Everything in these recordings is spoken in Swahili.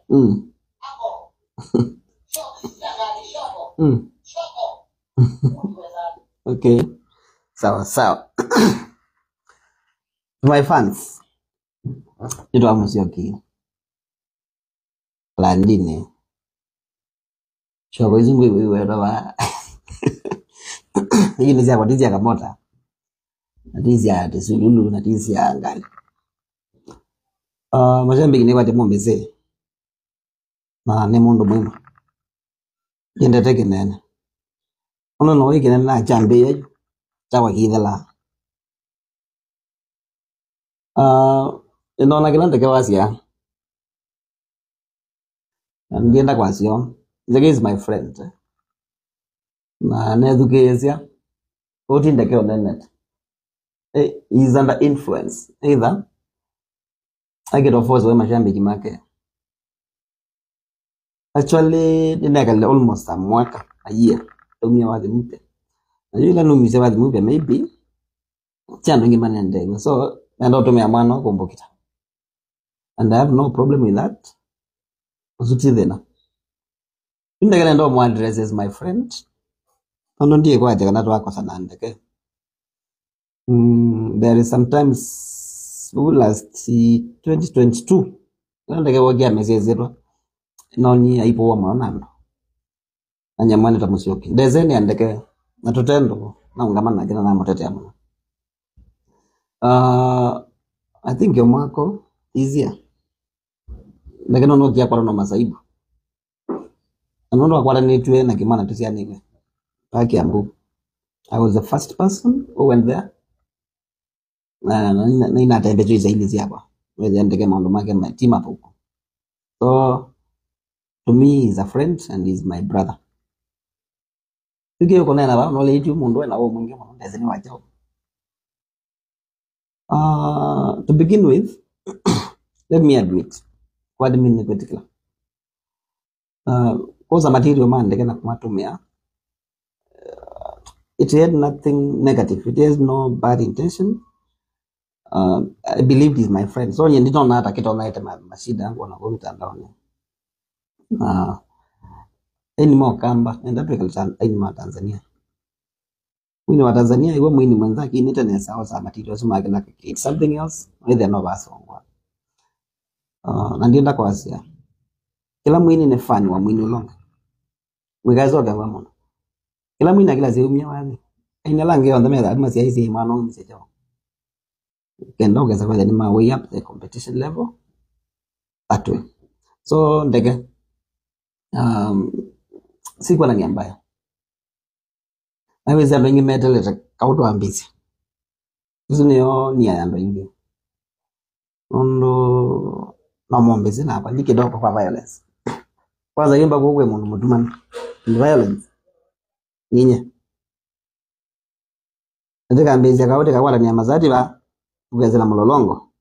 Mm. Mm. Okay. Sawa. My fans. Ito Musyoki. Landine. Shoko izungu iwe rawa. Hii ni zia kwa tizi ya kamota. Na tizi ya tesululu na tizi ya ngali. Mashambiki ni wate mumbeze. Na ni mundu mwema. Yende teke nene. Ono no wiki nene na chambe ya. Chawa kidhala. Inona kilante kwa wasia. Ndienda kwa sio. Zeke is my friend. Na nedukezia. Oti ndeke onenet. He's under influence. Either I get offers with mashambiki make. Actually, ninakale almost a year. Tumia wazi mpya. Na yule numise wazi mpya maybe chando ngimane ndege. So, ndo tumia mwana kumbukita. And I have no problem with that. Usuti thena. Ndege ndo mu address is my friend. Ndo ndiye kwa jaga natu wako sana ndege. There is sometimes last 2022 ndege wagia mesezerwa. Noni aipo wa mwanando. Anyamani ta Musyoki. Dezeni andeke na tutendo na ungamana kina na motete ya mwana. I think yomako easier. Lakini no kia kwa no masaibu. Anono kwa ni tuwe na kimana tusia nile. Paki ambu. I was the first person who went there. Na ina tembezo izaili ziaba. Weze andeke maondo make my team up huko. So to me he's a friend and he's my brother. Tukiyo kona na ba no le itu mundu na wo mungi mo ndezeni wachao. To begin with, let me admit, kwa admin ni particular. Kosa material man ndeke na kumatumia. It had nothing negative. It has no bad intention. I believe he's my friend. So you don't know that kitona ite mashida yangu na kwa mtandao. Any more kamba and that we any more Tanzania. Mwini wa Tanzania iwe mwini mwenzaki internet sawa sa material so magana it's something else either no basi wangwa. Na ndienda kwa asia. Kila mwini ne fan wa mwini ulonga. Mwigazo gawa mwana. Kila mwini na kila ziumia wani. Ina lange on the meda adma siya isi imano msejo. Kendo ugeza kwa ma way up the competition level. That way. So ndege sikuwa na nia mbaya. Naweza ndo ingi meteleta kauto ambisi. Kusu niyo nia ya ndo ingi. Ondo na mwombezi na hapa ndiki doko kwa violence. Kwanza yimba kukwe munu mutumani. Violence. Ninye. Ndika ambisi ya kauti kakwala ni amazati ba. Ugezela mulolongo.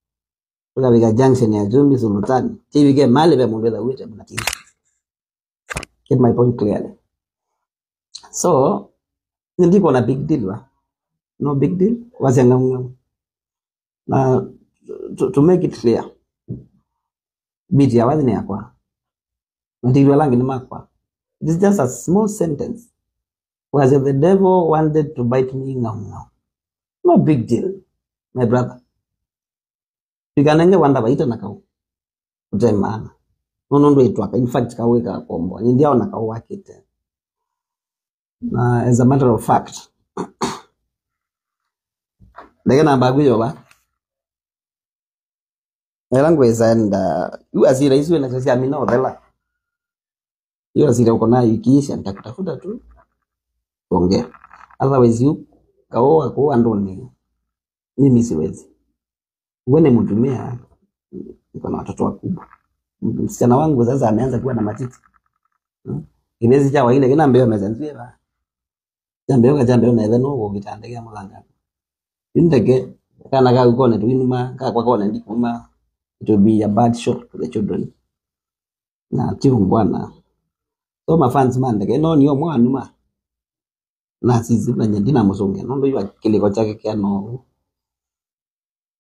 Tuka wika junction ya Jumbi Sultani. Chivike mali be mwembeza uwete mnatini. Get my point clearly. So, ndiko na big deal wa. No big deal. Wasi angamungamu. Na to make it clear. Biti ya wazi ni ya kwa. Mtiwa langi ni makwa. It is just a small sentence. Was if the devil wanted to bite me ngamungamu. No big deal. My brother. Pikanenge wanda baita na kau. Utemana. Nonondo itwaka. In fact kaweka kombo. Nindia wana kau wakite. As a matter of fact. Dega na bagu yoba. Language and you asira isu na sasa amina odela. You asira uko na ikiisha nitakutafuta tu. Ongea. Otherwise you kaoa kwa ndoni. Mimi siwezi. Uone mtumia niko na watoto wakubwa. Msichana wangu sasa ameanza kuwa na matiti. Inezi cha waile kina mbeo mezanzie ba. Jambe na edeno go bitandege mulanga. Indege kana ga ukone tu inuma ka kwa kone ndikuma. It will be a bad shock to the children. Na tiungwana. So my fans man ndege no niyo mwanuma. Na sisi na nyandina musonge ndo yu kiliko chake kia no.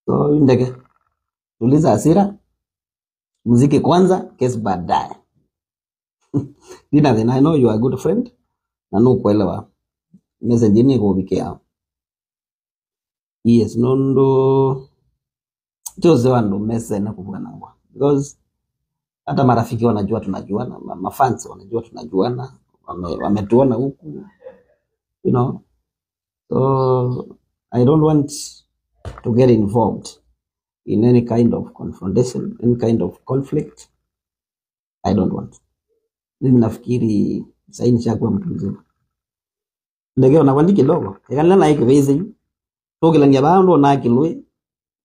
So indege tuliza asira muziki kwanza, kesi baadaye. Dina, then I know you are a good friend na no kuelewa message ni kubikia. Yes, nondo chose wandu message na kuvuka nangwa, because hata marafiki wanajua tunajuana, mafans wanajua tunajuana, wametuona huku, you know. So I don't want to get involved in any kind of confrontation, any kind of conflict. I don't want. Mimi nafikiri sasa nishakuwa mtu mzima. Ndege unakwandi kidogo. Yakala na ikivezi. Tokila ngia bando na kilwe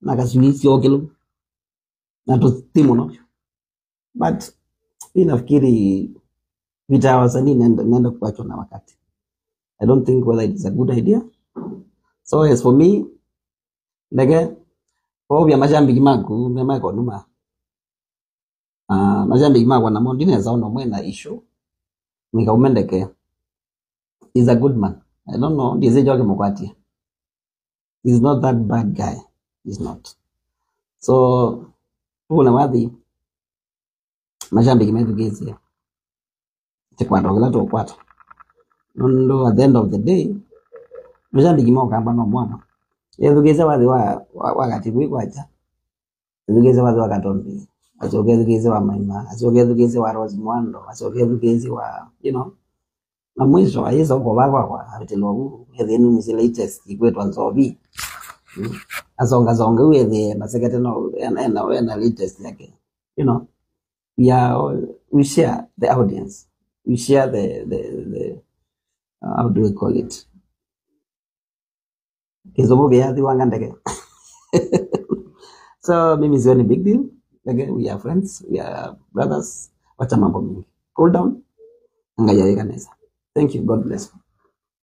na kaswisi okilo. Na tutimu no. But mimi nafikiri vita wasanii naenda kuachwa na wakati. I don't think whether it is a good idea. So as for me, ndege kwa vya majambi kimaku, mema numa. Majambi kimaku na mondi neza ono mwena issue. Nika umendeke. He's a good man. I don't know. He's not that bad guy. He's not. So, una wadhi majambi kimetugezi. Tekwado kila to kwata. Nondo at the end of the day, majambi kimoka amba no mwana. Yezugeza wadhi wakati kwacha. Yezugeza wadhi wakatombi. Asogezugeze wa maima, asogezugeze wa Rose Mwando, asogezugeze wa, you know. Na mwisho aiza uko kwa habitelo huu hedhenu ni latest ikwetu anzobi azonga uwe masekete no na latest yake, you know. We share the audience, we share the how do we call it, kizobo bia diwanga ndege. So mimi sioni big deal. Again, we are friends, we are brothers. Wacha mambo mingi, cool down, angalia kanisa. Thank you. God bless.